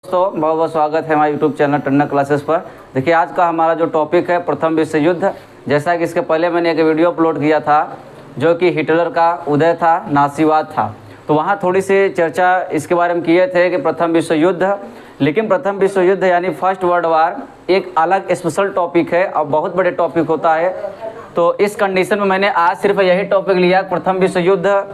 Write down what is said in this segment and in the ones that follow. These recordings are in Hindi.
दोस्तों बहुत बहुत स्वागत है हमारे यूट्यूब चैनल टन्ना क्लासेस पर। देखिए आज का हमारा जो टॉपिक है प्रथम विश्व युद्ध। जैसा कि इसके पहले मैंने एक वीडियो अपलोड किया था जो कि हिटलर का उदय था, नासीवाद था, तो वहाँ थोड़ी सी चर्चा इसके बारे में किए थे कि प्रथम विश्व युद्ध। लेकिन प्रथम विश्व युद्ध यानी फर्स्ट वर्ल्ड वार एक अलग स्पेशल टॉपिक है और बहुत बड़े टॉपिक होता है। तो इस कंडीशन में मैंने आज सिर्फ यही टॉपिक लिया, प्रथम विश्व युद्ध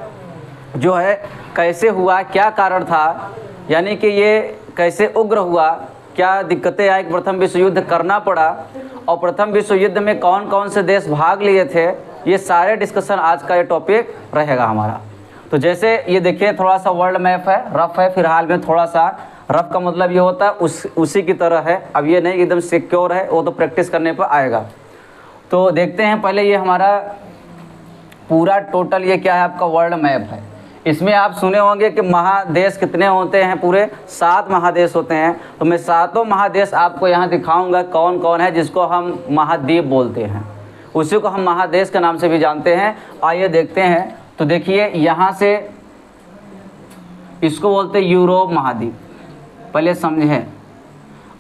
जो है कैसे हुआ, क्या कारण था, यानी कि ये कैसे उग्र हुआ, क्या दिक्कतें आई, प्रथम विश्व युद्ध करना पड़ा और प्रथम विश्व युद्ध में कौन कौन से देश भाग लिए थे, ये सारे डिस्कशन आज का ये टॉपिक रहेगा हमारा। तो जैसे ये देखिए थोड़ा सा वर्ल्ड मैप है, रफ है फिलहाल में, थोड़ा सा रफ का मतलब ये होता है उसी की तरह है। अब ये नहीं एकदम सिक्योर है, वो तो प्रैक्टिस करने पर आएगा। तो देखते हैं पहले ये हमारा पूरा टोटल ये क्या है आपका वर्ल्ड मैप है। इसमें आप सुने होंगे कि महादेश कितने होते हैं, पूरे 7 महादेश होते हैं। तो मैं 7 महादेश आपको यहाँ दिखाऊंगा कौन कौन है, जिसको हम महाद्वीप बोलते हैं, उसी को हम महादेश के नाम से भी जानते हैं। आइए देखते हैं। तो देखिए यहाँ से इसको बोलते हैं यूरोप महाद्वीप, पहले समझें।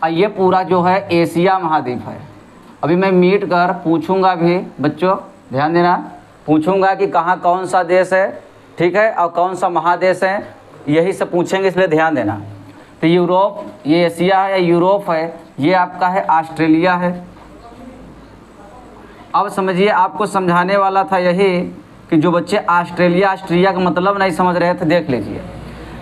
और ये पूरा जो है एशिया महाद्वीप है। अभी मैं मीट कर पूछूंगा भी, बच्चों ध्यान देना, पूछूंगा कि कहाँ कौन सा देश है, ठीक है, और कौन सा महादेश है, यही सब पूछेंगे, इसलिए ध्यान देना। तो यूरोप, ये एशिया है, यूरोप है, ये आपका है ऑस्ट्रेलिया है। अब समझिए, आपको समझाने वाला था यही कि जो बच्चे ऑस्ट्रेलिया का मतलब नहीं समझ रहे थे, देख लीजिए।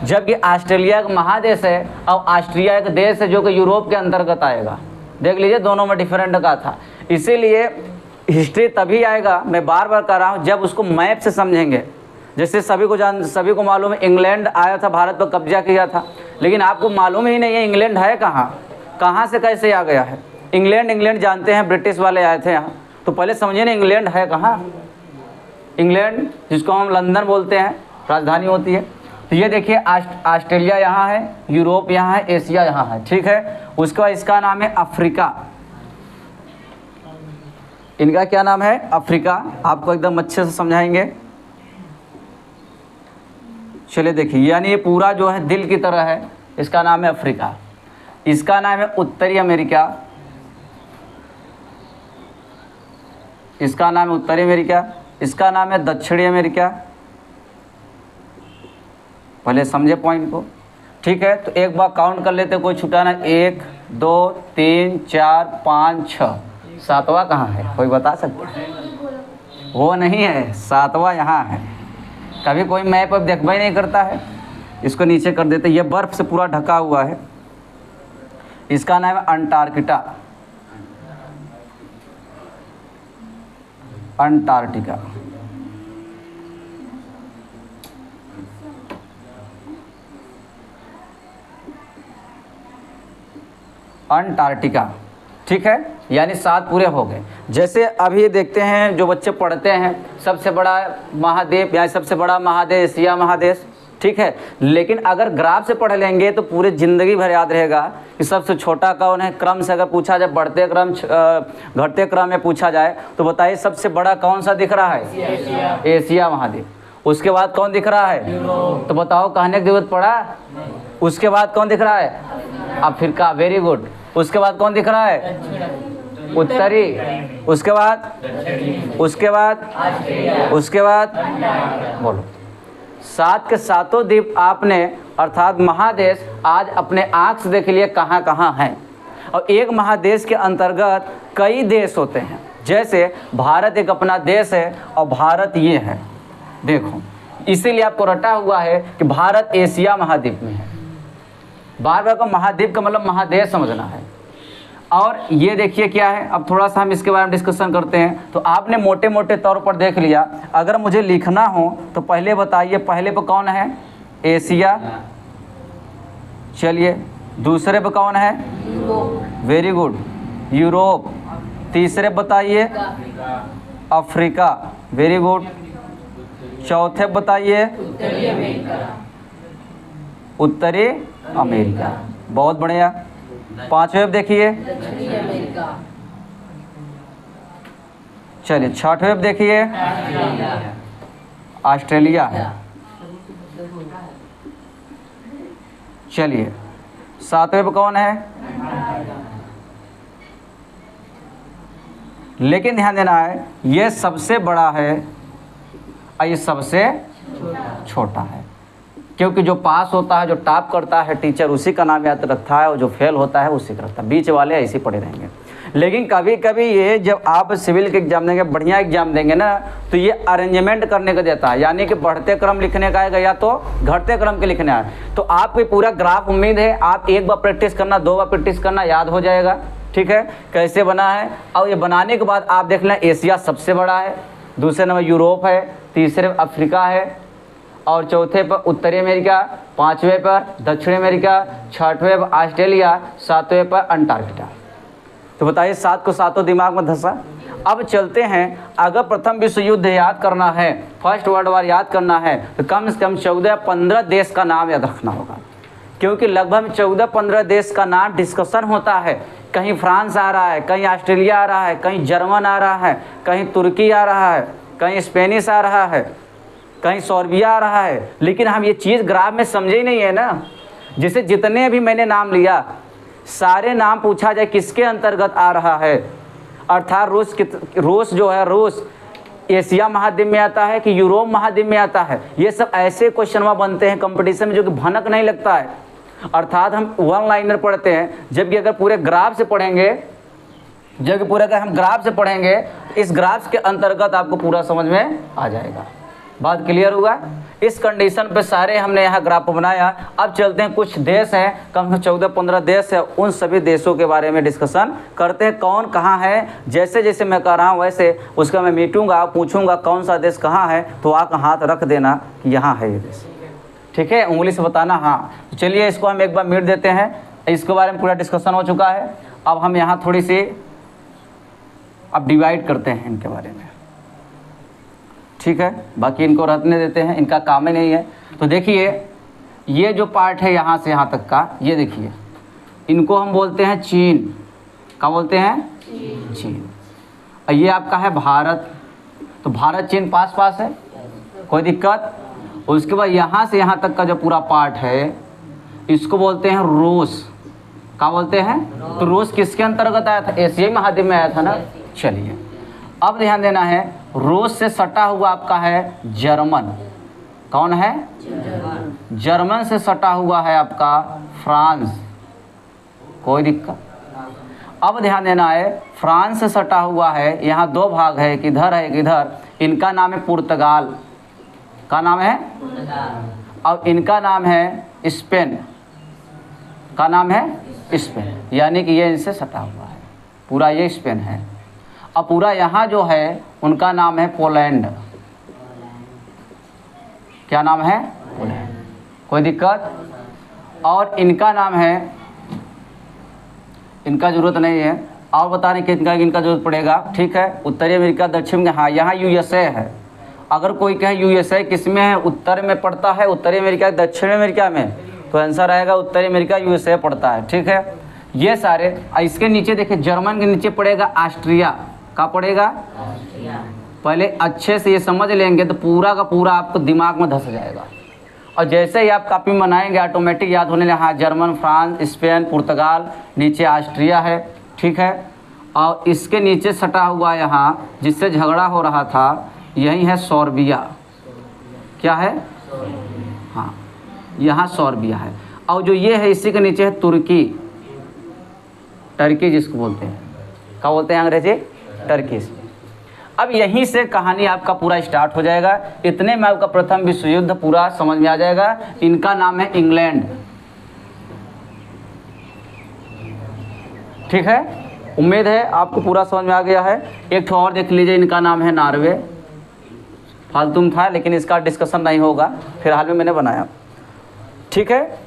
जबकि ऑस्ट्रेलिया एक महादेश है और ऑस्ट्रिया एक देश है जो कि यूरोप के अंतर्गत आएगा। देख लीजिए दोनों में डिफरेंट का था। इसीलिए हिस्ट्री तभी आएगा, मैं बार बार कर रहा हूँ, जब उसको मैप से समझेंगे। जैसे सभी को मालूम है इंग्लैंड आया था, भारत पर कब्जा किया था, लेकिन आपको मालूम ही नहीं है इंग्लैंड है कहाँ से कैसे आ गया है। इंग्लैंड जानते हैं, ब्रिटिश वाले आए थे यहाँ, तो पहले समझिए ना इंग्लैंड है कहाँ। इंग्लैंड जिसको हम लंदन बोलते हैं, राजधानी होती है। तो ये देखिए ऑस्ट्रेलिया यहाँ है, यूरोप यहाँ है, एशिया यहाँ है, ठीक है। उसके बाद इसका नाम है अफ्रीका। इनका क्या नाम है? अफ्रीका। आपको एकदम अच्छे से समझाएंगे। चलिए देखिए, यानी ये पूरा जो है दिल की तरह है, इसका नाम है अफ्रीका। इसका नाम है उत्तरी अमेरिका, इसका नाम है उत्तरी अमेरिका। इसका नाम है दक्षिणी अमेरिका। पहले समझे पॉइंट को, ठीक है। तो एक बार काउंट कर लेते, कोई छूटा ना। 1 2 3 4 5 6, 7वां कहाँ है, कोई बता सकता है? वो नहीं है, 7वां यहाँ है। कभी कोई मैप अब देखना ही नहीं करता है। इसको नीचे कर देते, ये बर्फ से पूरा ढका हुआ है। इसका नाम है अंटार्कटिका, अंटार्कटिका। अंटार्कटिका, ठीक है, यानी 7 पूरे हो गए। जैसे अभी देखते हैं जो बच्चे पढ़ते हैं, सबसे बड़ा महाद्वीप या सबसे बड़ा महादेश एशिया महादेश, ठीक है। लेकिन अगर ग्राफ से पढ़ लेंगे तो पूरी ज़िंदगी भर याद रहेगा कि सबसे छोटा कौन है। क्रम से अगर पूछा जाए, बढ़ते क्रम घटते क्रम में पूछा जाए तो बताइए सबसे बड़ा कौन सा दिख रहा है? एशिया महाद्वीप। उसके बाद कौन दिख रहा है? तो बताओ, कहने की जरूरत पड़ा? उसके बाद कौन दिख रहा है? अफ्रीका। Very good. उसके बाद कौन दिख रहा है? उत्तरी। उसके बाद बोलो। 7 के 7 द्वीप आपने, अर्थात महादेश, आज अपने आँख से देख लिए कहाँ कहाँ हैं। और एक महादेश के अंतर्गत कई देश होते हैं। जैसे भारत एक अपना देश है और भारत ये है, देखो, इसीलिए आपको रटा हुआ है कि भारत एशिया महाद्वीप में है। बार बार का महाद्वीप का मतलब महादेश समझना है। और ये देखिए क्या है, अब थोड़ा सा हम इसके बारे में डिस्कशन करते हैं। तो आपने मोटे मोटे तौर पर देख लिया। अगर मुझे लिखना हो तो पहले बताइए, पहले पे कौन है? एशिया। चलिए, दूसरे पे कौन है? Very good, Europe. तीसरे बताइए? अफ्रीका। Very good. चौथे बताइए? उत्तरी अमेरिका। बहुत बढ़िया। 5वें देखिए। चलिए 6वें देखिए, ऑस्ट्रेलिया है। चलिए 7वें पे कौन है? लेकिन ध्यान देना है, ये सबसे बड़ा है और ये सबसे छोटा है, क्योंकि जो पास होता है, जो टॉप करता है टीचर, उसी का नाम याद रखता है, और जो फेल होता है उसी का रखता है। बीच वाले ऐसे पड़े रहेंगे। लेकिन कभी कभी ये जब आप सिविल के एग्जाम देंगे, बढ़िया एग्जाम देंगे ना, तो ये अरेंजमेंट करने का देता है, यानी कि बढ़ते क्रम लिखने का है या तो घटते क्रम के लिखने है। तो आपको पूरा ग्राफ उम्मीद है आप एक बार प्रैक्टिस करना, 2 बार प्रैक्टिस करना, याद हो जाएगा। ठीक है, कैसे बना है, और ये बनाने के बाद आप देख लें एशिया सबसे बड़ा है, दूसरे नंबर यूरोप है, तीसरे अफ्रीका है, और चौथे पर उत्तरी अमेरिका, 5वें पर दक्षिण अमेरिका, 6वें पर ऑस्ट्रेलिया, 7वें पर अंटार्कटिका। तो बताइए 7 को 7 दिमाग में धंसा। अब चलते हैं, अगर प्रथम विश्व युद्ध याद करना है, फर्स्ट वर्ल्ड वॉर याद करना है, तो कम से कम 14-15 देश का नाम याद रखना होगा, क्योंकि लगभग 14-15 देश का नाम डिस्कशन होता है। कहीं फ्रांस आ रहा है, कहीं ऑस्ट्रेलिया आ रहा है, कहीं जर्मन आ रहा है, कहीं तुर्की आ रहा है, कहीं स्पेनिश आ रहा है, कहीं सर्बिया आ रहा है। लेकिन हम ये चीज़ ग्राफ में समझे ही नहीं है ना। जिसे जितने भी मैंने नाम लिया, सारे नाम पूछा जाए किसके अंतर्गत आ रहा है, अर्थात रूस जो है, रूस एशिया महाद्वीप में आता है कि यूरोप महाद्वीप में आता है। ये सब ऐसे क्वेश्चन वहाँ बनते हैं कंपटीशन में जो कि भनक नहीं लगता है। अर्थात हम वन लाइनर पढ़ते हैं, जबकि अगर पूरे ग्राफ से पढ़ेंगे, जबकि पूरे अगर हम ग्राफ से पढ़ेंगे, इस ग्राफ के अंतर्गत आपको पूरा समझ में आ जाएगा। बात क्लियर होगा। इस कंडीशन पे सारे हमने यहाँ ग्राफ बनाया। अब चलते हैं, कुछ देश हैं, कम से कम 14-15 देश है, उन सभी देशों के बारे में डिस्कशन करते हैं। कौन कहाँ है, जैसे जैसे मैं कर रहा हूँ वैसे उसका मैं मीटूंगा, पूछूंगा कौन सा देश कहाँ है, तो आप हाथ रख देना कि यहाँ है ये देश। ठीक है, उंगली से बताना हाँ। तो चलिए इसको हम एक बार मीट देते हैं। इसके बारे में पूरा डिस्कशन हो चुका है। अब हम यहाँ थोड़ी सी अब डिवाइड करते हैं इनके बारे में। ठीक है, बाकी इनको रहने देते हैं, इनका काम ही नहीं है। तो देखिए ये जो पार्ट है यहाँ से यहाँ तक का, ये देखिए, इनको हम बोलते हैं चीन। क्या बोलते हैं? चीन। और ये आपका है भारत। तो भारत चीन पास पास है, कोई दिक्कत। उसके बाद यहाँ से यहाँ तक का जो पूरा पार्ट है, इसको बोलते हैं रूस। क्या बोलते हैं? तो रूस किसके अंतर्गत आया था? एशियाई महाद्वीप में आया था ना। चलिए अब ध्यान देना है, रूस से सटा हुआ आपका है जर्मन। कौन है? जर्मन से सटा हुआ है आपका फ्रांस। कोई दिक्कत। अब ध्यान देना है, फ्रांस से सटा हुआ है, यहाँ 2 भाग है, किधर है किधर। इनका नाम है पुर्तगाल। का नाम है? और इनका नाम है स्पेन। का नाम है स्पेन, यानी कि ये इनसे सटा हुआ है पूरा, ये स्पेन है। अब पूरा यहाँ जो है उनका नाम है पोलैंड। क्या नाम है? पोलैंड। कोई दिक्कत। और इनका नाम है, इनका जरूरत नहीं है, और बता रहे कि इनका जरूरत पड़ेगा। ठीक है, उत्तरी अमेरिका, दक्षिण में, हाँ यहाँ यूएसए है। अगर कोई कहे यूएसए किस में है, उत्तर में पड़ता है, उत्तरी अमेरिका दक्षिण अमेरिका में, तो आंसर आएगा उत्तरी अमेरिका, यूएसए पड़ता है। ठीक है, ये सारे। इसके नीचे देखिए, जर्मन के नीचे पड़ेगा ऑस्ट्रिया। क्या पड़ेगा? पहले अच्छे से ये समझ लेंगे तो पूरा का पूरा आपको दिमाग में धस जाएगा, और जैसे ही आप कॉपी में बनाएंगे ऑटोमेटिक याद होने लगा। हाँ, जर्मन, फ्रांस, स्पेन, पुर्तगाल, नीचे ऑस्ट्रिया है। ठीक है, और इसके नीचे सटा हुआ यहाँ जिससे झगड़ा हो रहा था, यही है सर्बिया। क्या है? हाँ, यहाँ सर्बिया है। और जो ये है इसी के नीचे है तुर्की, टर्की जिसको बोलते हैं। क्या बोलते हैं अंग्रेजी? टर्की। अब यहीं से कहानी आपका पूरा स्टार्ट हो जाएगा। इतने में आपका प्रथम विश्व युद्ध पूरा समझ में आ जाएगा। इनका नाम है इंग्लैंड। ठीक है, उम्मीद है आपको पूरा समझ में आ गया है। एक और देख लीजिए, इनका नाम है नॉर्वे। फालतू में था लेकिन इसका डिस्कशन नहीं होगा, फिलहाल में मैंने बनाया। ठीक है,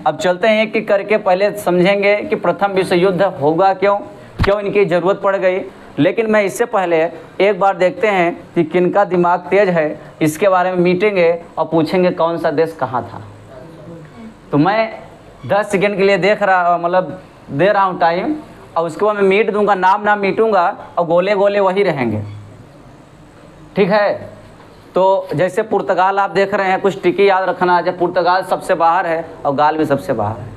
अब चलते हैं एक एक करके। पहले समझेंगे कि प्रथम विश्व युद्ध होगा क्यों, क्यों इनकी ज़रूरत पड़ गई। लेकिन मैं इससे पहले एक बार देखते हैं कि किनका दिमाग तेज है, इसके बारे में मीटेंगे और पूछेंगे कौन सा देश कहाँ था। तो मैं 10 सेकेंड के लिए दे रहा हूँ टाइम, और उसके बाद मैं मीट दूंगा, नाम मीटूंगा, और गोले गोले वही रहेंगे। ठीक है, तो जैसे पुर्तगाल आप देख रहे हैं, कुछ टिकी याद रखना है। जब पुर्तगाल सबसे बाहर है और गाल भी सबसे बाहर है।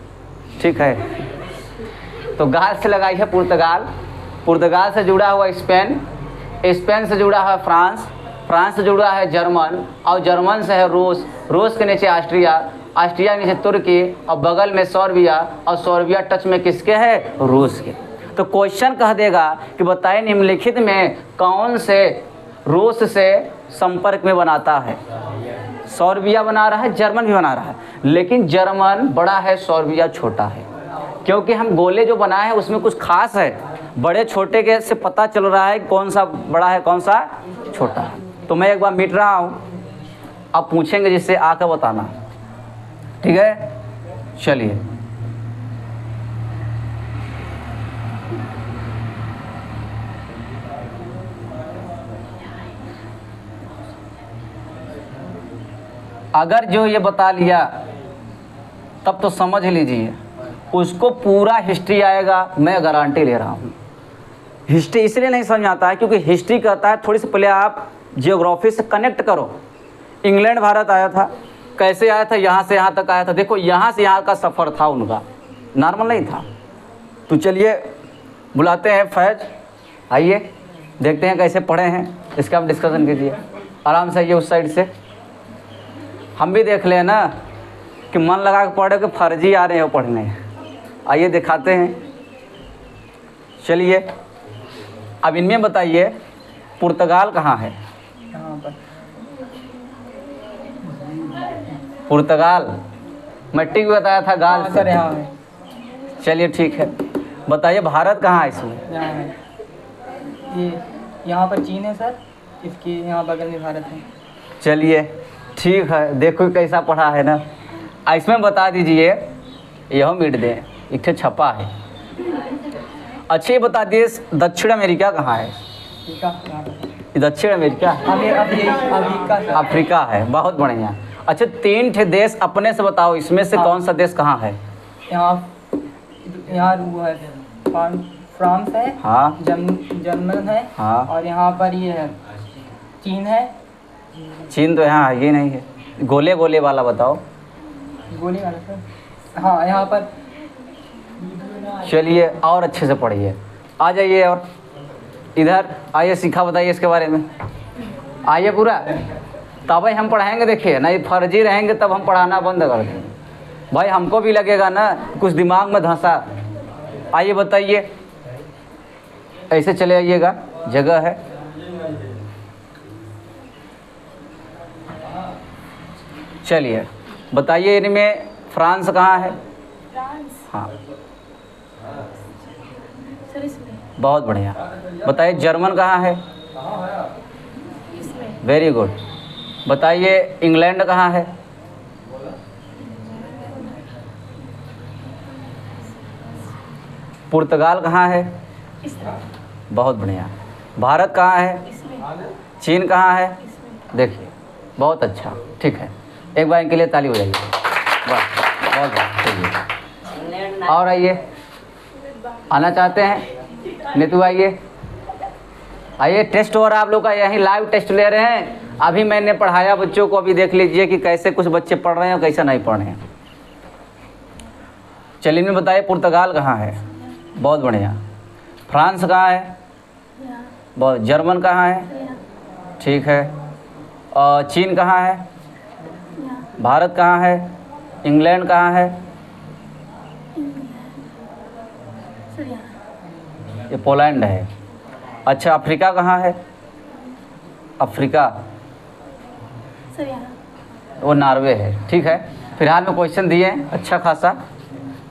ठीक है। तो गाल से लगाई है पुर्तगाल, पुर्तगाल से जुड़ा हुआ स्पेन, स्पेन से जुड़ा है फ्रांस, फ्रांस से जुड़ा है जर्मन, और जर्मन से है रूस, रूस के नीचे ऑस्ट्रिया, ऑस्ट्रिया के नीचे तुर्की, और बगल में सर्बिया, और सर्बिया टच में किसके है? रूस के। तो क्वेश्चन कह देगा कि बताइए निम्नलिखित में कौन से रूस से संपर्क में बनाता है? सर्बिया बना रहा है, जर्मन भी बना रहा है, लेकिन जर्मन बड़ा है, सर्बिया छोटा है, क्योंकि हम गोले जो बनाए हैं उसमें कुछ खास है। बड़े छोटे के से पता चल रहा है कौन सा बड़ा है कौन सा छोटा है। तो मैं एक बार मिट रहा हूँ, अब पूछेंगे जिससे आकर बताना, ठीक है? चलिए, अगर जो ये बता लिया तब तो समझ लीजिए उसको पूरा हिस्ट्री आएगा, मैं गारंटी ले रहा हूँ। हिस्ट्री इसलिए नहीं समझ आता है क्योंकि हिस्ट्री कहता है थोड़ी सी पहले आप जियोग्राफी से कनेक्ट करो। इंग्लैंड भारत आया था, कैसे आया था? यहाँ से यहाँ तक आया था। देखो यहाँ से यहाँ का सफ़र था उनका, नॉर्मल नहीं था। तो चलिए बुलाते हैं फैज, आइए देखते हैं कैसे पढ़े हैं, इसका आप डिस्कशन कीजिए आराम से। आइए उस साइड से, हम भी देख लें ना कि मन लगा के पढ़े कि फर्जी आ रहे हो पढ़ने। आइए दिखाते हैं। चलिए अब इनमें बताइए पुर्तगाल कहाँ है? पुर्तगाल मिट्टी को बताया था गाल से। चलिए ठीक है, बताइए भारत कहाँ है इसमें? ये यहाँ पर चीन है सर, इसके यहाँ बगल में भारत है। चलिए ठीक है, देखो कैसा पढ़ा है ना। इसमें बता दीजिए, यह मिट दें, इतना छपा है। अच्छे बता दिए दक्षिण अमेरिका कहाँ है? दक्षिण अमेरिका, अफ्रीका है। बहुत बढ़िया। अच्छा, 3 ठे देश अपने से बताओ, इसमें से कौन सा देश कहाँ है? यहाँ वो है फ्रांस है, हाँ, जर्मन है, हाँ, और यहाँ पर ये है चीन है। चीन तो यहाँ है, ये नहीं है। गोले गोले वाला बताओ। गोले वाला सर, हाँ यहाँ पर। चलिए और अच्छे से पढ़िए, आ जाइए और इधर आइए, सीखा बताइए इसके बारे में। आइए पूरा, तब हम पढ़ाएंगे। देखिए नहीं फर्जी रहेंगे तब हम पढ़ाना बंद कर देंगे भाई, हमको भी लगेगा ना कुछ दिमाग में धंसा। आइए बताइए, ऐसे चले आइएगा, जगह है। चलिए बताइए इनमें फ्रांस कहाँ है? फ्रांस, हाँ सर इसमें। बहुत बढ़िया। बताइए जर्मन कहाँ है? इसमें। Very good. बताइए इंग्लैंड कहाँ है? पुर्तगाल कहाँ है? इसमें। बहुत बढ़िया। भारत कहाँ है? इसमें। चीन कहाँ है? इसमें। देखिए बहुत अच्छा, ठीक है, एक बार इनके लिए ताली हो जाइए। बस बहुत चलिए और आइए, आना चाहते हैं नीतू? आइए आइए, टेस्ट हो रहा है आप लोग का, यहीं लाइव टेस्ट ले रहे हैं। अभी मैंने पढ़ाया बच्चों को, अभी देख लीजिए कि कैसे कुछ बच्चे पढ़ रहे हैं और कैसे नहीं पढ़ रहे हैं। चलिए मैं बताइए पुर्तगाल कहाँ है? बहुत बढ़िया। फ्रांस कहाँ है? बहुत। जर्मन कहाँ है? ठीक है। और चीन कहाँ है? भारत कहाँ है? इंग्लैंड कहाँ है? ये पोलैंड है। अच्छा, अफ्रीका कहाँ है? अफ्रीका वो नॉर्वे है। ठीक है, फिलहाल में क्वेश्चन दिए हैं अच्छा खासा।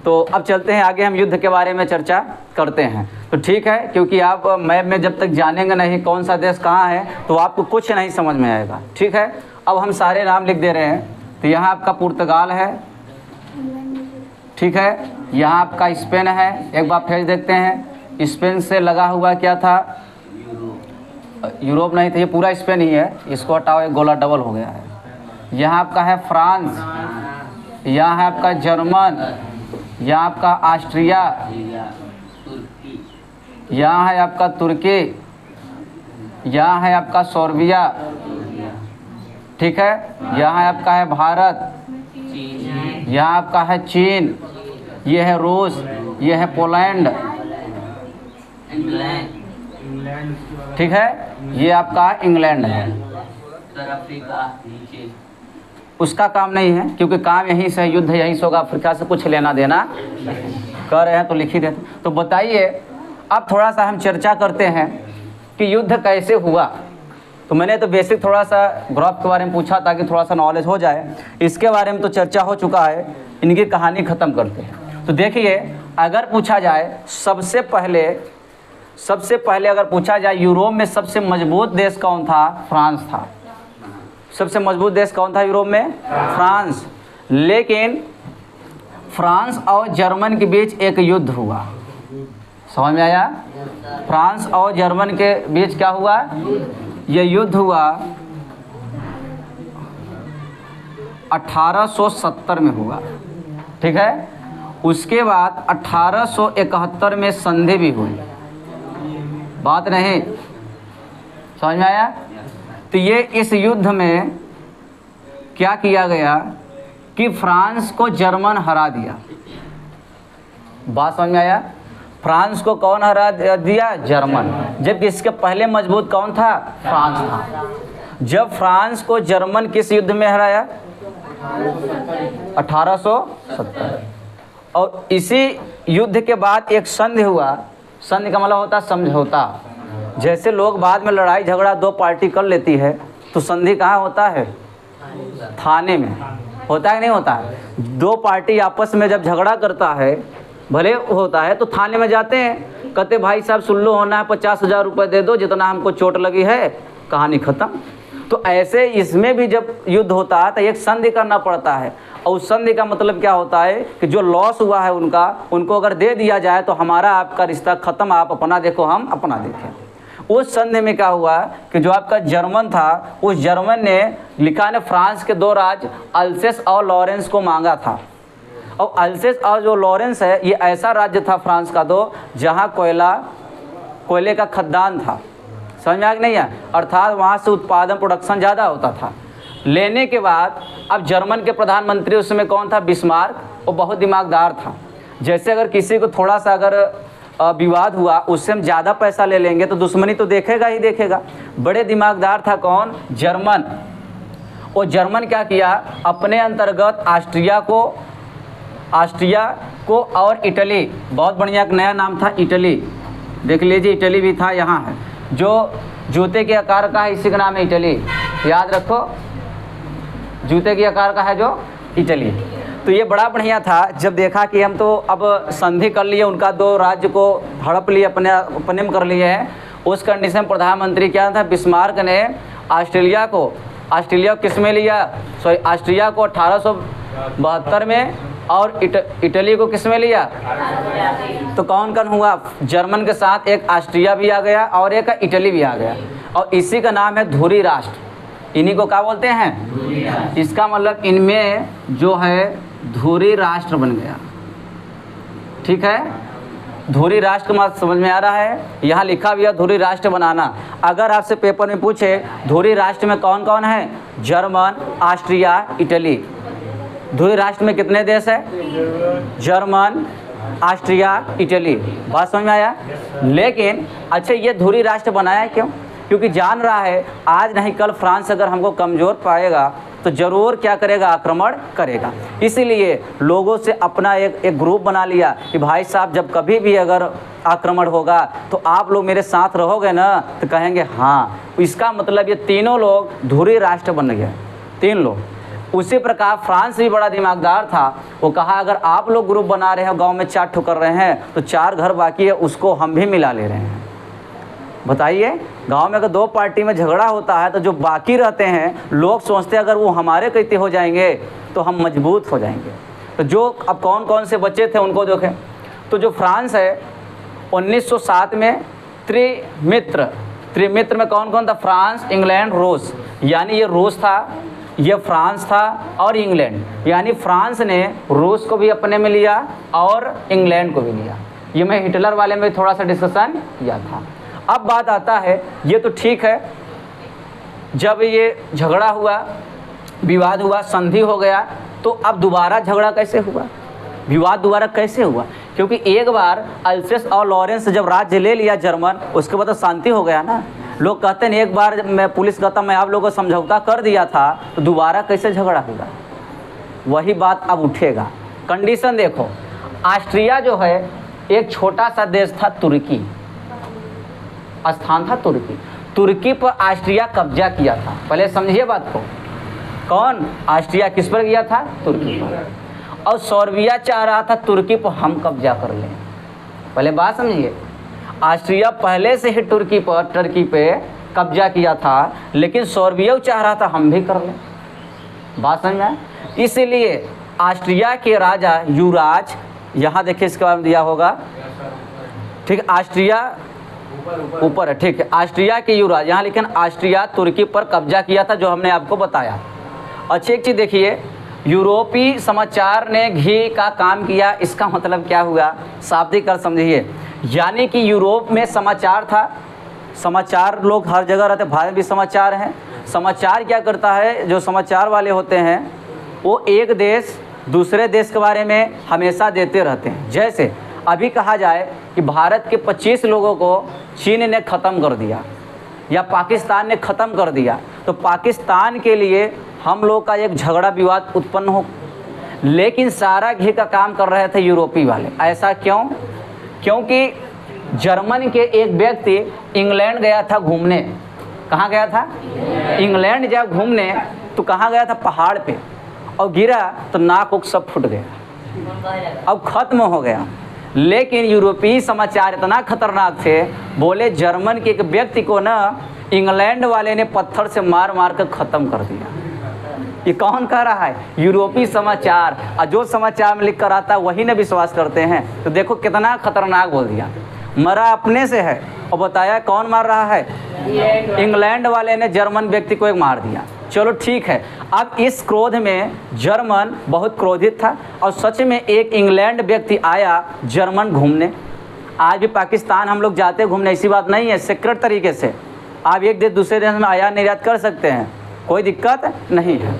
तो अब चलते हैं आगे, हम युद्ध के बारे में चर्चा करते हैं। तो ठीक है, क्योंकि आप मैप में जब तक जानेंगे नहीं कौन सा देश कहाँ है तो आपको कुछ नहीं समझ में आएगा। ठीक है, अब हम सारे नाम लिख दे रहे हैं। तो यहाँ आपका पुर्तगाल है, ठीक है, यहाँ आपका स्पेन है। एक बार फिर देखते हैं, स्पेन से लगा हुआ क्या था? यूरोप नहीं था, ये पूरा स्पेन ही है। इसको हटाओ, एक गोला डबल हो गया है। यहाँ आपका है फ्रांस, यहाँ है आपका जर्मन, यहाँ आपका ऑस्ट्रिया, यहाँ है आपका तुर्की, यहाँ है आपका सर्बिया, ठीक है, यहाँ आपका है भारत, यहाँ आपका है चीन, ये है रूस, ये है पोलैंड, ठीक है, ये आपका इंग्लैंड है। उसका काम नहीं है क्योंकि काम यहीं से, युद्ध यहीं से होगा, अफ्रीका से कुछ लेना देना कर रहे हैं तो लिख ही देते। तो बताइए, अब थोड़ा सा हम चर्चा करते हैं कि युद्ध कैसे हुआ। तो मैंने तो बेसिक थोड़ा सा ग्राफ के बारे में पूछा ताकि थोड़ा सा नॉलेज हो जाए, इसके बारे में तो चर्चा हो चुका है, इनकी कहानी ख़त्म करते हैं। तो देखिए, अगर पूछा जाए सबसे पहले अगर पूछा जाए यूरोप में सबसे मजबूत देश कौन था, फ्रांस था। सबसे मजबूत देश कौन था यूरोप में, फ्रांस। लेकिन फ्रांस और जर्मन के बीच एक युद्ध हुआ, समझ में आया? फ्रांस और जर्मन के बीच क्या हुआ, ये युद्ध हुआ 1870 में हुआ, ठीक है। उसके बाद 1871 में संधि भी हुई, बात नहीं समझ में आया? तो ये इस युद्ध में क्या किया गया कि फ्रांस को जर्मन हरा दिया। बात समझ में आया? फ्रांस को कौन हरा दिया, जर्मन। जबकि इसके पहले मजबूत कौन था, फ्रांस था। जब फ्रांस को जर्मन किस युद्ध में हराया, 1870। और इसी युद्ध के बाद एक संधि हुआ। संधि का मतलब होता है समझौता। जैसे लोग बाद में लड़ाई झगड़ा दो पार्टी कर लेती है तो संधि कहाँ होता है, थाने में होता है, नहीं होता है। दो पार्टी आपस में जब झगड़ा करता है, भले होता है, तो थाने में जाते हैं, कहते भाई साहब सुन लो, होना है 50,000 रुपये दे दो, जितना हमको चोट लगी है, कहानी ख़त्म। तो ऐसे इसमें भी जब युद्ध होता है तो एक संधि करना पड़ता है। और उस संधि का मतलब क्या होता है कि जो लॉस हुआ है उनको अगर दे दिया जाए तो हमारा आपका रिश्ता ख़त्म, आप अपना देखो हम अपना देखें। उस संधि में क्या हुआ कि जो आपका जर्मन था, उस जर्मन ने लिखा ने फ्रांस के दो राज अल्सेस और लॉरेंस को मांगा था। और अल्सेस और जो लॉरेंस है, ये ऐसा राज्य था फ्रांस का दो जहाँ कोयले का खदान था, समझ में आ नहीं है, अर्थात वहाँ से उत्पादन प्रोडक्शन ज़्यादा होता था। लेने के बाद अब जर्मन के प्रधानमंत्री उस समय कौन था, बिस्मार्क। वो बहुत दिमागदार था। जैसे अगर किसी को थोड़ा सा अगर विवाद हुआ, उससे हम ज़्यादा पैसा ले लेंगे तो दुश्मनी तो देखेगा ही देखेगा। बड़े दिमागदार था कौन, जर्मन। वो जर्मन क्या किया, अपने अंतर्गत ऑस्ट्रिया को और इटली, बहुत बढ़िया एक नया नाम था इटली, देख लीजिए इटली भी था, यहाँ है, जो जूते के आकार का है, इसी का नाम है इटली, याद रखो, जूते के आकार का है जो इटली। तो ये बड़ा बढ़िया था। जब देखा कि हम तो अब संधि कर लिए, उनका दो राज्य को हड़प लिए, अपने में कर लिए हैं, उस कंडीशन प्रधानमंत्री क्या था, बिस्मार्क ने ऑस्ट्रिया को किस में लिया, सॉरी ऑस्ट्रिया को 1872 में, और इटली को किस में लिया। तो कौन कौन हुआ, जर्मन के साथ एक ऑस्ट्रिया भी आ गया और एक इटली भी आ गया, और इसी का नाम है धुरी राष्ट्र। इन्हीं को क्या बोलते हैं, इसका मतलब इनमें जो है धुरी राष्ट्र बन गया, ठीक है। धुरी राष्ट्र का समझ में आ रहा है, यहाँ लिखा भी है धुरी राष्ट्र बनाना। अगर आपसे पेपर में पूछे धुरी राष्ट्र में कौन कौन है, जर्मन, ऑस्ट्रिया, इटली। धुरी राष्ट्र में कितने देश है, जर्मन, ऑस्ट्रिया, इटली। बात समझ में आया? लेकिन अच्छा, ये धुरी राष्ट्र बनाया क्यों? क्योंकि जान रहा है आज नहीं कल फ्रांस अगर हमको कमज़ोर पाएगा तो ज़रूर क्या करेगा, आक्रमण करेगा। इसीलिए लोगों से अपना एक ग्रुप बना लिया कि भाई साहब जब कभी भी अगर आक्रमण होगा तो आप लोग मेरे साथ रहोगे ना, तो कहेंगे हाँ। इसका मतलब ये तीनों लोग धुरी राष्ट्र बन गए, तीन लोग। उसी प्रकार फ्रांस भी बड़ा दिमागदार था, वो कहा अगर आप लोग ग्रुप बना रहे हैं, गांव में 4 ठोकर रहे हैं, तो 4 घर बाकी है, उसको हम भी मिला ले रहे हैं। बताइए, गांव में अगर 2 पार्टी में झगड़ा होता है तो जो बाकी रहते हैं लोग सोचते हैं अगर वो हमारे कहते हो जाएंगे तो हम मजबूत हो जाएंगे। तो जो अब कौन कौन से बच्चे थे उनको देखें, तो जो फ्रांस है 1907 में त्रिमित्र में कौन कौन था, फ्रांस, इंग्लैंड, रूस। यानी ये रूस था, ये फ्रांस था और इंग्लैंड। यानी फ्रांस ने रूस को भी अपने में लिया और इंग्लैंड को भी लिया। ये मैं हिटलर वाले में थोड़ा सा डिस्कशन किया था। अब बात आता है, ये तो ठीक है, जब ये झगड़ा हुआ, विवाद हुआ, संधि हो गया, तो अब दोबारा झगड़ा कैसे हुआ? विवाद दोबारा कैसे हुआ? क्योंकि एक बार अल्सेस और लॉरेंस जब राज्य ले लिया जर्मन, उसके बाद तो शांति हो गया ना। लोग कहते हैं एक बार मैं पुलिस कहता मैं आप लोगों को समझौता कर दिया था, तो दोबारा कैसे झगड़ा होगा? वही बात अब उठेगा। कंडीशन देखो, ऑस्ट्रिया जो है एक छोटा सा देश था, तुर्की स्थान था तुर्की। तुर्की पर ऑस्ट्रिया कब्जा किया था। पहले समझिए बात को, कौन? ऑस्ट्रिया किस पर किया था? तुर्की पर। और सर्बिया चाह रहा था तुर्की पर हम कब्जा कर लें। पहले बात समझिए, ऑस्ट्रिया पहले से ही टर्की पे कब्जा किया था, लेकिन सर्बिया चाह रहा था हम भी कर लें। बात समझ में आया? इसलिए ऑस्ट्रिया के राजा युवराज, यहाँ देखिए इसके बारे में दिया होगा, ठीक, ऑस्ट्रिया ऊपर है, ठीक है। ऑस्ट्रिया के युवराज, यहाँ लेकिन ऑस्ट्रिया तुर्की पर कब्जा किया था, जो हमने आपको बताया। अच्छी एक चीज़ देखिए, यूरोपीय समाचार ने घी का काम किया। इसका मतलब क्या हुआ? शाब्दिक अर्थ समझिए, यानी कि यूरोप में समाचार था। समाचार लोग हर जगह रहते, भारत भी समाचार हैं। समाचार क्या करता है? जो समाचार वाले होते हैं वो एक देश दूसरे देश के बारे में हमेशा देते रहते हैं। जैसे अभी कहा जाए कि भारत के 25 लोगों को चीन ने ख़त्म कर दिया या पाकिस्तान ने ख़त्म कर दिया, तो पाकिस्तान के लिए हम लोग का एक झगड़ा विवाद उत्पन्न हो। लेकिन सारा घी का काम कर रहे थे यूरोपीय वाले। ऐसा क्यों? क्योंकि जर्मन के एक व्यक्ति इंग्लैंड गया था घूमने। कहाँ गया था? इंग्लैंड जब घूमने तो कहाँ गया था? पहाड़ पे, और गिरा तो नाक उक सब फूट गया, अब ख़त्म हो गया। लेकिन यूरोपीय समाचार इतना खतरनाक थे, बोले जर्मन के एक व्यक्ति को ना इंग्लैंड वाले ने पत्थर से मार मार कर ख़त्म कर दिया। ये कौन कह रहा है? यूरोपीय समाचार। और जो समाचार में लिख कर आता है वही ने विश्वास करते हैं। तो देखो कितना खतरनाक बोल दिया। मरा अपने से है, और बताया कौन मार रहा है? इंग्लैंड वाले ने जर्मन व्यक्ति को एक मार दिया। चलो ठीक है। अब इस क्रोध में जर्मन बहुत क्रोधित था, और सच में एक इंग्लैंड व्यक्ति आया जर्मन घूमने। आज भी पाकिस्तान हम लोग जाते घूमने, ऐसी बात नहीं है, सीक्रेट तरीके से आप एक देश दूसरे देश में आयात निर्यात कर सकते हैं, कोई दिक्कत नहीं है।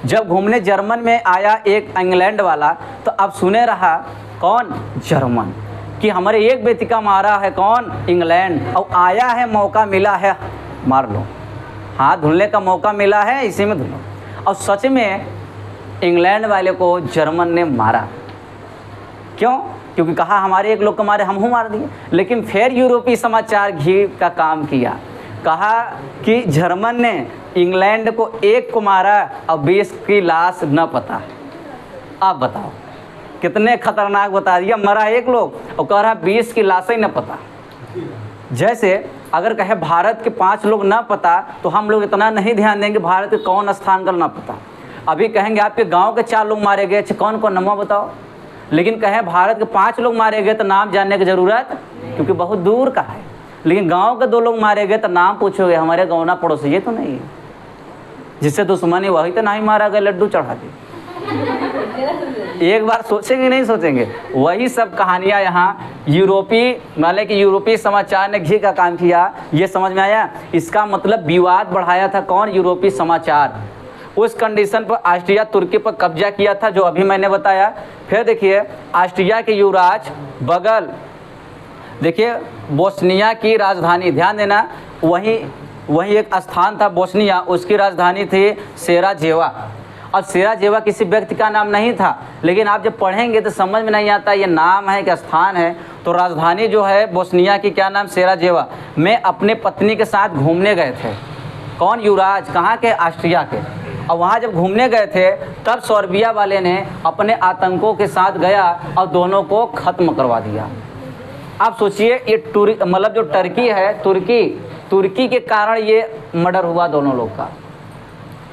जब घूमने जर्मन में आया एक इंग्लैंड वाला, तो अब सुने रहा कौन? जर्मन, कि हमारे एक व्यक्ति का मारा है कौन? इंग्लैंड, और आया है मौका मिला है मार लो, हाथ धुलने का मौका मिला है, इसी में धुलो। और सच में इंग्लैंड वाले को जर्मन ने मारा। क्यों? क्योंकि कहा हमारे एक लोग को मारे, हम मार दिए। लेकिन फिर यूरोपीय समाचार घी का काम किया, कहा कि जर्मन ने इंग्लैंड को एक को मारा और 20 की लाश न पता। आप बताओ कितने खतरनाक बता दिया। मरा एक लोग और कह रहा 20 की लाशें न पता। जैसे अगर कहे भारत के 5 लोग ना पता, तो हम लोग इतना नहीं ध्यान देंगे भारत के कौन स्थान का ना पता। अभी कहेंगे आपके गांव के 4 लोग मारे गए, कौन कौन नाम बताओ। लेकिन कहें भारत के 5 लोग मारे गए तो नाम जानने की ज़रूरत, क्योंकि बहुत दूर का है। लेकिन गांव के 2 लोग मारे गए तो नाम पूछोगे, हमारे गाँव ना पड़ोसी, ये तो नहीं है। जिससे दुश्मनी वही तो नहीं मारा गया, लड्डू चढ़ा के। एक बार सोचेंगे नहीं सोचेंगे। वही सब कहानियाँ यहाँ यूरोपीय, मतलब कि यूरोपीय समाचार ने घी का काम किया। ये समझ में आया? इसका मतलब विवाद बढ़ाया था कौन? यूरोपीय समाचार। उस कंडीशन पर ऑस्ट्रिया तुर्की पर कब्जा किया था, जो अभी मैंने बताया। फिर देखिए ऑस्ट्रिया के युवराज बगल, देखिए बोस्निया की राजधानी, ध्यान देना, वही एक स्थान था बोस्निया, उसकी राजधानी थी सेराजेवा। और सेराजेवा किसी व्यक्ति का नाम नहीं था, लेकिन आप जब पढ़ेंगे तो समझ में नहीं आता ये नाम है कि स्थान है। तो राजधानी जो है बोस्निया की, क्या नाम? सेराजेवा। में अपने पत्नी के साथ घूमने गए थे। कौन? युवराज। कहाँ के? ऑस्ट्रिया के। और वहाँ जब घूमने गए थे तब सर्बिया वाले ने अपने आतंकों के साथ गया और दोनों को ख़त्म करवा दिया। आप सोचिए ये मतलब जो टर्की है, तुर्की के कारण ये मर्डर हुआ दोनों लोग का।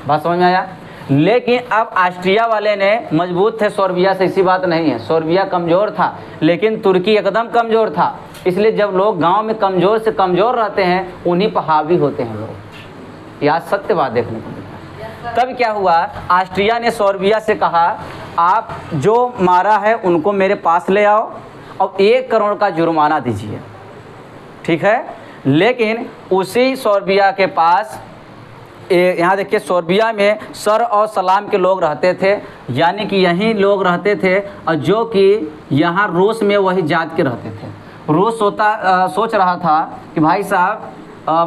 बात समझ में आया? लेकिन अब ऑस्ट्रिया वाले ने मजबूत थे सर्बिया से, ऐसी बात नहीं है। सर्बिया कमज़ोर था, लेकिन तुर्की एकदम कमज़ोर था। इसलिए जब लोग गांव में कमज़ोर से कमज़ोर रहते हैं, उन्हीं पर हावी होते हैं लोग। यह सत्य बात देखने को मिलता है। तब क्या हुआ? ऑस्ट्रिया ने सर्बिया से कहा आप जो मारा है उनको मेरे पास ले आओ और 1 करोड़ का जुर्माना दीजिए, ठीक है। लेकिन उसी सर्बिया के पास यहाँ देखिए सोर्बिया में सर और सलाम के लोग रहते थे, यानी कि यहीं लोग रहते थे, और जो कि यहाँ रूस में वही जात के रहते थे। रूस सोच रहा था कि भाई साहब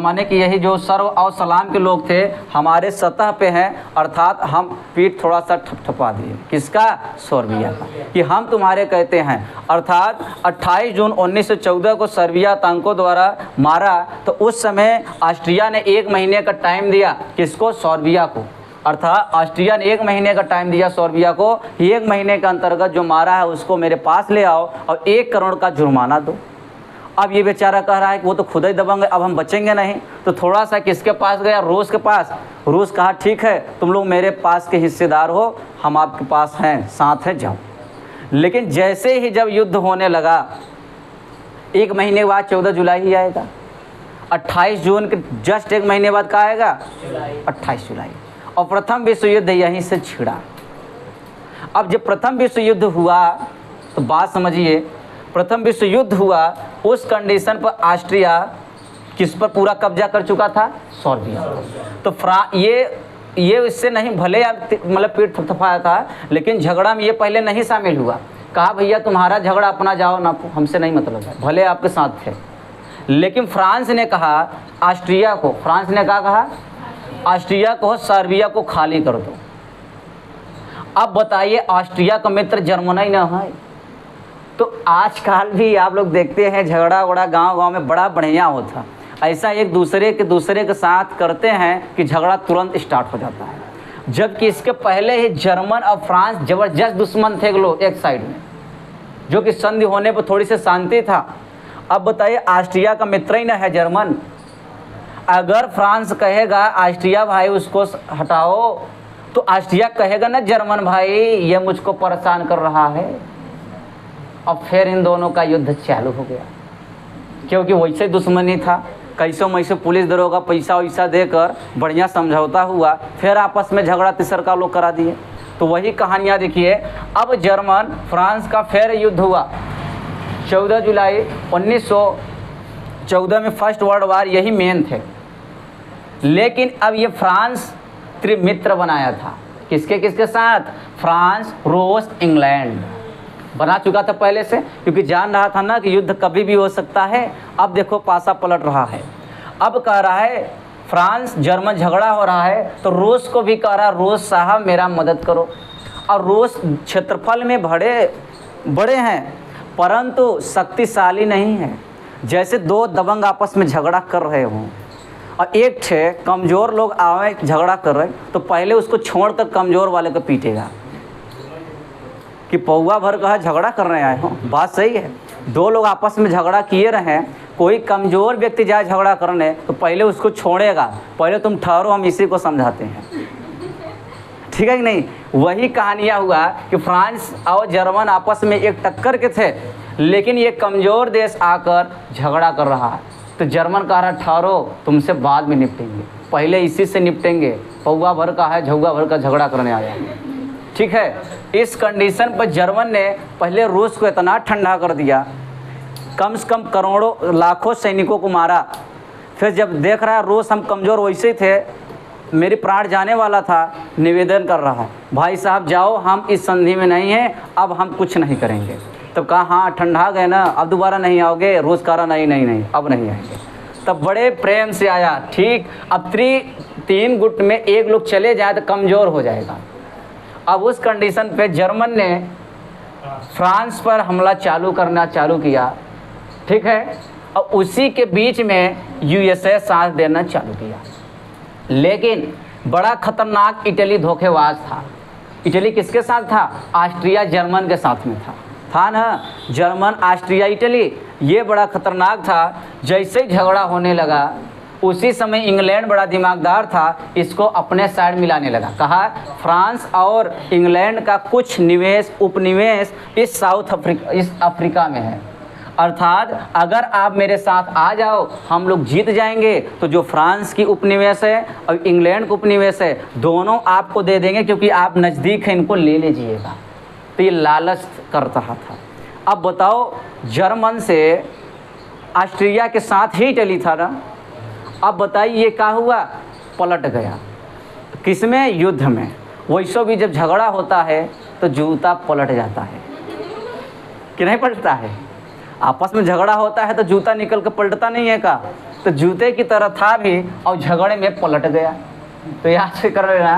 माने कि यही जो सर और सलाम के लोग थे हमारे सतह पे हैं, अर्थात हम पीठ थोड़ा सा ठपठपा दिए। किसका? सोर्बिया का, कि हम तुम्हारे कहते हैं। अर्थात 28 जून 1914 को सर्बिया आतंकों द्वारा मारा, तो उस समय ऑस्ट्रिया ने 1 महीने का टाइम दिया। किसको? सोर्बिया को। अर्थात ऑस्ट्रिया ने 1 महीने का टाइम दिया सोर्बिया को, 1 महीने के अंतर्गत जो मारा है उसको मेरे पास ले आओ और 1 करोड़ का जुर्माना दो। अब ये बेचारा कह रहा है कि वो तो खुद ही दबंग, अब हम बचेंगे नहीं, तो थोड़ा सा किसके पास गया? रूस के पास। रूस कहा ठीक है, तुम लोग मेरे पास के हिस्सेदार हो, हम आपके पास हैं, साथ है, जाओ। लेकिन जैसे ही जब युद्ध होने लगा, 1 महीने के बाद 14 जुलाई ही आएगा, 28 जून के जस्ट 1 महीने बाद कहाँ आएगा? 28 जुलाई। और प्रथम विश्व युद्ध यहीं से छिड़ा। अब जब प्रथम विश्व युद्ध हुआ तो बात समझिए, प्रथम विश्व युद्ध हुआ उस कंडीशन पर ऑस्ट्रिया किस पर पूरा कब्जा कर चुका था? सोर्बिया। तो ये इससे नहीं, भले मतलब पीठ थपथपाया था, लेकिन झगड़ा में ये पहले नहीं शामिल हुआ। कहा भैया तुम्हारा झगड़ा अपना जाओ ना, हमसे नहीं मतलब है, भले आपके साथ थे। लेकिन फ्रांस ने कहा ऑस्ट्रिया को, फ्रांस ने कहा ऑस्ट्रिया को सर्बिया को खाली कर दो। अब बताइए ऑस्ट्रिया का मित्र जर्मनी न है, तो आजकल भी आप लोग देखते हैं झगड़ा वगड़ा गांव में बड़ा बढ़िया होता, ऐसा एक दूसरे के साथ करते हैं कि झगड़ा तुरंत स्टार्ट हो जाता है। जबकि इसके पहले ही जर्मन और फ्रांस ज़बरदस्त दुश्मन थे लोग एक साइड में, जो कि संधि होने पर थोड़ी सी शांति था। अब बताइए ऑस्ट्रिया का मित्र ही ना है जर्मन, अगर फ्रांस कहेगा ऑस्ट्रिया भाई उसको हटाओ, तो ऑस्ट्रिया कहेगा ना जर्मन भाई ये मुझको परेशान कर रहा है। अब फिर इन दोनों का युद्ध चालू हो गया, क्योंकि वैसे दुश्मनी था। कैसों मैसे पुलिस दरोगा पैसा वैसा देकर बढ़िया समझौता हुआ, फिर आपस में झगड़ा तीसर का लोग करा दिए। तो वही कहानियाँ देखिए। अब जर्मन फ्रांस का फिर युद्ध हुआ 14 जुलाई 1914 में। फर्स्ट वर्ल्ड वार यही मेन थे, लेकिन अब ये फ्रांस त्रिमित्र बनाया था। किसके साथ? फ्रांस, रूस, इंग्लैंड बना चुका था पहले से, क्योंकि जान रहा था ना कि युद्ध कभी भी हो सकता है। अब देखो पासा पलट रहा है। अब कह रहा है फ्रांस जर्मन झगड़ा हो रहा है, तो रूस को भी कह रहा है रूस साहब मेरा मदद करो। और रूस क्षेत्रफल में बड़े हैं, परंतु शक्तिशाली नहीं है। जैसे 2 दबंग आपस में झगड़ा कर रहे हों और एक ठे कमज़ोर लोग आए झगड़ा कर रहे, तो पहले उसको छोड़कर कमज़ोर वाले को पीटेगा कि पौवा भर का झगड़ा कर रहे आए हो। बात सही है, 2 लोग आपस में झगड़ा किए रहे, कोई कमज़ोर व्यक्ति जाए झगड़ा करने तो पहले उसको छोड़ेगा, पहले तुम ठहरो हम इसी को समझाते हैं, ठीक है कि नहीं। वही कहानियाँ हुआ कि फ्रांस और जर्मन आपस में एक टक्कर के थे, लेकिन ये कमज़ोर देश आकर झगड़ा कर रहा है। तो जर्मन कह रहा ठहरो तुमसे बाद में निपटेंगे, पहले इसी से निपटेंगे, पौवा भर का है झौवा भर का झगड़ा करने आया, ठीक है। इस कंडीशन पर जर्मन ने पहले रूस को इतना ठंडा कर दिया, कम से कम करोड़ों लाखों सैनिकों को मारा। फिर जब देख रहा है रूस हम कमज़ोर वैसे ही थे, मेरी प्राण जाने वाला था, निवेदन कर रहा है भाई साहब जाओ हम इस संधि में नहीं हैं, अब हम कुछ नहीं करेंगे। तब कहा हाँ ठंडा गए ना, अब दोबारा नहीं आओगे? रूस कह रहा नहीं अब नहीं आएंगे। तब बड़े प्रेम से आया, ठीक अब 3 गुट में 1 लोग चले जाए तो कमज़ोर हो जाएगा। अब उस कंडीशन पे जर्मन ने फ्रांस पर हमला करना चालू किया, ठीक है। और उसी के बीच में यूएसए साथ देना चालू किया। लेकिन बड़ा खतरनाक इटली धोखेबाज था। इटली किसके साथ था? ऑस्ट्रिया जर्मन के साथ में था ना। जर्मन, ऑस्ट्रिया, इटली, ये बड़ा खतरनाक था। जैसे ही झगड़ा होने लगा उसी समय इंग्लैंड बड़ा दिमागदार था, इसको अपने साइड मिलाने लगा। कहा फ्रांस और इंग्लैंड का कुछ उपनिवेश इस अफ्रीका में है, अर्थात अगर आप मेरे साथ आ जाओ हम लोग जीत जाएंगे। तो जो फ्रांस की उपनिवेश है और इंग्लैंड का उपनिवेश है दोनों आपको दे देंगे, क्योंकि आप नज़दीक हैं, इनको ले लीजिएगा। तो ये लालच कर रहा था। अब बताओ जर्मन से ऑस्ट्रिया के साथ ही इटली था ना, अब बताइए ये क्या हुआ? पलट गया। किसमें? युद्ध में। वैसे भी जब झगड़ा होता है तो जूता पलट जाता है कि नहीं पलटता है? आपस में झगड़ा होता है तो जूता निकल के पलटता नहीं है का? तो जूते की तरह था भी और झगड़े में पलट गया। तो याद से कर लेना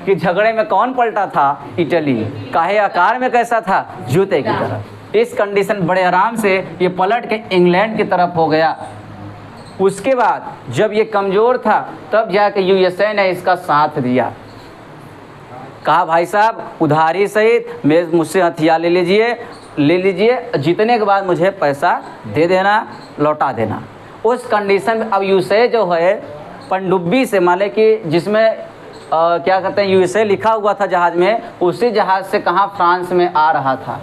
कि झगड़े में कौन पलटा था? इटली। काहे आकार में कैसा था? जूते की तरह। इस कंडीशन बड़े आराम से ये पलट के इंग्लैंड की तरफ हो गया। उसके बाद जब ये कमज़ोर था तब जाके यूएसए ने इसका साथ दिया। कहा भाई साहब उधारी सहित मुझसे हथियार ले लीजिए, जीतने के बाद मुझे पैसा दे देना, लौटा देना। उस कंडीशन में अब यूएसए जो है पनडुब्बी से, मान लें कि जिसमें क्या कहते हैं यूएसए लिखा हुआ था जहाज़ में, उसी जहाज़ से कहाँ फ्रांस में आ रहा था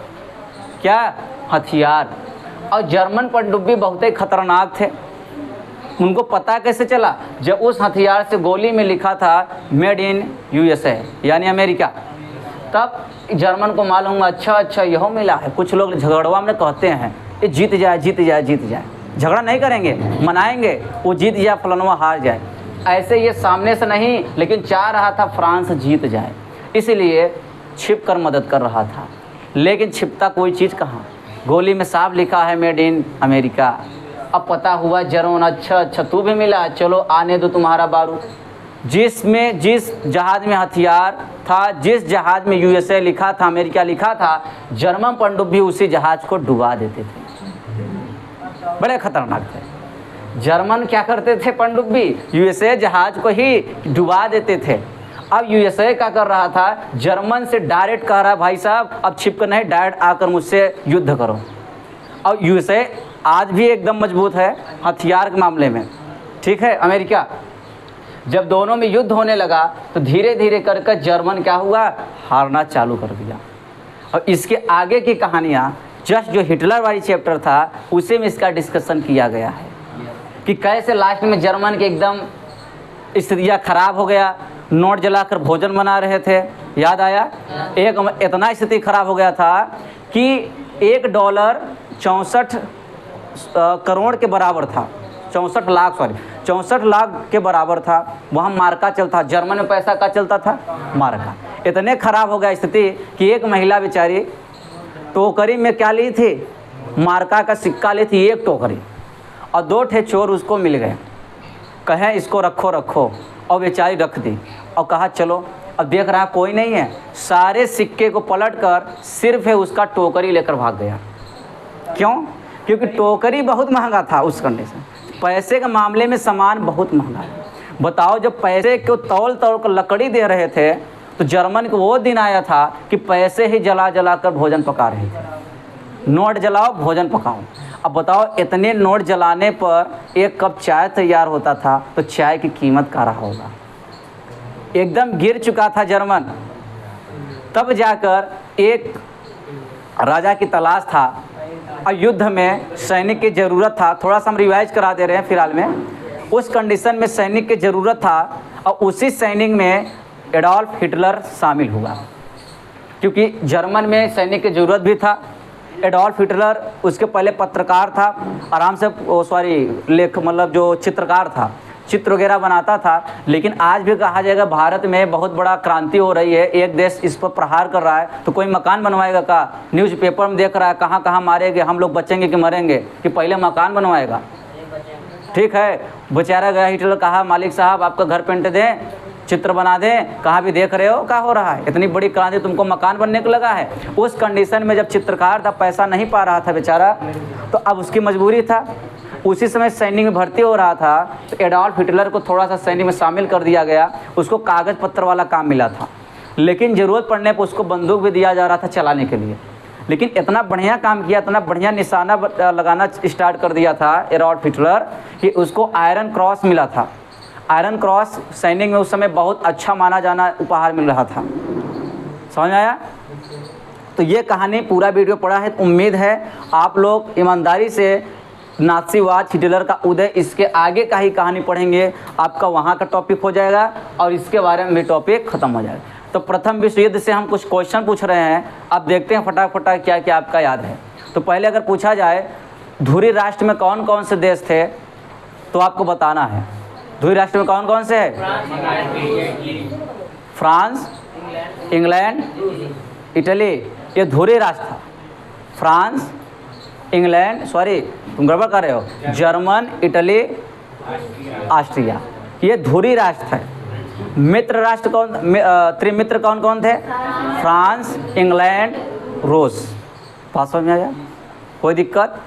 क्या? हथियार। और जर्मन पनडुब्बी बहुत ही खतरनाक थे। उनको पता कैसे चला? जब उस हथियार से गोली में लिखा था मेड इन यूएसए यानी अमेरिका, तब जर्मन को मालूम हुआ अच्छा यह मिला है। कुछ लोग झगड़वा में कहते हैं ये जीत जाए। झगड़ा नहीं करेंगे, मनाएंगे, वो जीत जाए फलनवा हार जाए। ऐसे ये सामने से नहीं, लेकिन चाह रहा था फ्रांस जीत जाए, इसलिए छिप कर मदद कर रहा था। लेकिन छिपता कोई चीज़ कहाँ? गोली में साफ लिखा है मेड इन अमेरिका। अब पता हुआ जर्मन अच्छा तू भी मिला, चलो आने दो तुम्हारा बारूद। जिस जहाज़ में हथियार था, जिस जहाज़ में यूएसए लिखा था, अमेरिका लिखा था, जर्मन पनडुब्बी उसी जहाज़ को डुबा देते थे। बड़े खतरनाक थे। जर्मन क्या करते थे? पनडुब्बी यूएसए जहाज़ को ही डुबा देते थे। अब यूएसए क्या कर रहा था? जर्मन से डायरेक्ट कह रहा है भाई साहब अब छिप कर नहीं, डायरेक्ट आकर मुझसे युद्ध करो। और यूएसए आज भी एकदम मजबूत है हथियार के मामले में, ठीक है। अमेरिका जब दोनों में युद्ध होने लगा तो धीरे धीरे करके जर्मन क्या हुआ? हारना चालू कर दिया। और इसके आगे की कहानियाँ जस्ट जो हिटलर वाली चैप्टर था उसी में इसका डिस्कशन किया गया है कि कैसे लास्ट में जर्मन के एकदम स्थितियाँ खराब हो गया। नोट जलाकर भोजन बना रहे थे, याद आया? एक इतना स्थिति खराब हो गया था कि $1 64 करोड़ के बराबर था। 64 लाख के बराबर था। वहाँ मार्का चलता, जर्मन में पैसा का चलता था मार्का। इतने ख़राब हो गया स्थिति कि एक महिला बेचारी टोकरी में क्या ली थी? मार्का का सिक्का ली थी, एक टोकरी, और 2 ठे चोर उसको मिल गए, कहें इसको रखो, और बेचारी रख दी और कहा चलो। अब देख रहा कोई नहीं है, सारे सिक्के को पलटकर सिर्फ है उसका टोकरी लेकर भाग गया। क्यों? क्योंकि टोकरी बहुत महंगा था उस कंडीशन। पैसे के मामले में सामान बहुत महंगा है। बताओ जब पैसे को तौल कर लकड़ी दे रहे थे तो जर्मन को वो दिन आया था कि पैसे ही जला कर भोजन पका रहे थे। नोट जलाओ भोजन पकाओ। अब बताओ इतने नोट जलाने पर 1 कप चाय तैयार होता था तो चाय की कीमत क्या रहा होगा? एकदम गिर चुका था जर्मन। तब जाकर एक राजा की तलाश था और युद्ध में सैनिक की ज़रूरत था। थोड़ा सा हम रिवाइज करा दे रहे हैं फिलहाल में। उस कंडीशन में सैनिक की ज़रूरत था और उसी सैनिक में एडोल्फ हिटलर शामिल हुआ, क्योंकि जर्मन में सैनिक की ज़रूरत भी था। एडोल्फ हिटलर उसके पहले पत्रकार था, आराम से मतलब जो चित्रकार था, चित्र वगैरह बनाता था। लेकिन आज भी कहा जाएगा भारत में बहुत बड़ा क्रांति हो रही है, एक देश इस पर प्रहार कर रहा है तो कोई मकान बनवाएगा का? न्यूज़पेपर में देख रहा है कहाँ मारेंगे, हम लोग बचेंगे कि मरेंगे, कि पहले मकान बनवाएगा? ठीक है, बेचारा गया हिटलर, कहा मालिक साहब आपका घर पेंट दें, चित्र बना दें, कहाँ भी देख रहे हो क्या हो रहा है, इतनी बड़ी क्रांति तुमको मकान बनने को लगा है। उस कंडीशन में जब चित्रकार था पैसा नहीं पा रहा था बेचारा, तो अब उसकी मजबूरी था। उसी समय सैनिक में भर्ती हो रहा था तो एडोल्फ हिटलर को थोड़ा सा सैनिक में शामिल कर दिया गया। उसको कागज़ पत्र वाला काम मिला था, लेकिन ज़रूरत पड़ने पर उसको बंदूक भी दिया जा रहा था चलाने के लिए। लेकिन इतना बढ़िया काम किया, इतना बढ़िया निशाना लगाना स्टार्ट कर दिया था एडोल्फ हिटलर कि उसको आयरन क्रॉस मिला था। आयरन क्रॉस सैनिक में उस समय बहुत अच्छा माना जाना उपहार मिल रहा था। समझ आया? तो ये कहानी पूरा वीडियो पढ़ा है, उम्मीद है आप लोग ईमानदारी से नाज़ीवाद, हिटलर का उदय, इसके आगे का ही कहानी पढ़ेंगे, आपका वहाँ का टॉपिक हो जाएगा और इसके बारे में भी टॉपिक ख़त्म हो जाएगा। तो प्रथम विश्व युद्ध से हम कुछ क्वेश्चन पूछ रहे हैं, अब देखते हैं फटाफट क्या क्या आपका याद है। तो पहले अगर पूछा जाए धुरी राष्ट्र में कौन कौन से देश थे तो आपको बताना है। धुरी राष्ट्र में कौन कौन से है? फ्रांस, इंग्लैंड, इटली, ये ध्रुवीय राष्ट्र था। फ्रांस, इंग्लैंड, सॉरी तुम गड़बड़ कर रहे हो, जर्मन, इटली, ऑस्ट्रिया, ये ध्रुवीय राष्ट्र है। मित्र राष्ट्र कौन, त्रिमित्र कौन कौन थे? फ्रांस, इंग्लैंड, रूस। बात समझ में आया? कोई दिक्कत?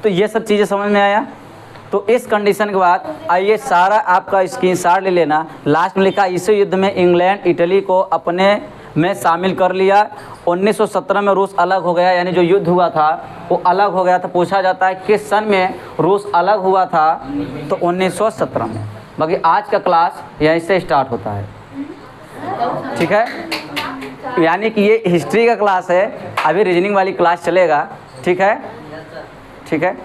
तो ये सब चीज़ें समझ में आया। तो इस कंडीशन के बाद आइए सारा आपका स्क्रीनशॉट ले लेना। लास्ट में लिखा इस युद्ध में इंग्लैंड इटली को अपने में शामिल कर लिया। 1917 में रूस अलग हो गया, यानी जो युद्ध हुआ था वो अलग हो गया था। पूछा जाता है किस सन में रूस अलग हुआ था, तो 1917 में। बाकी आज का क्लास यहीं से स्टार्ट होता है, ठीक है? यानी कि ये हिस्ट्री का क्लास है, अभी रीजनिंग वाली क्लास चलेगा, ठीक है? ठीक है,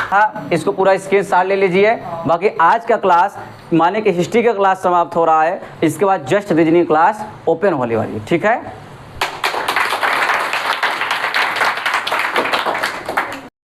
हाँ, इसको पूरा स्क्रीनशॉट ले लीजिए। बाकी आज का क्लास माने कि हिस्ट्री का क्लास समाप्त हो रहा है, इसके बाद जस्ट रीजनिंग क्लास ओपन होने वाली है, ठीक है?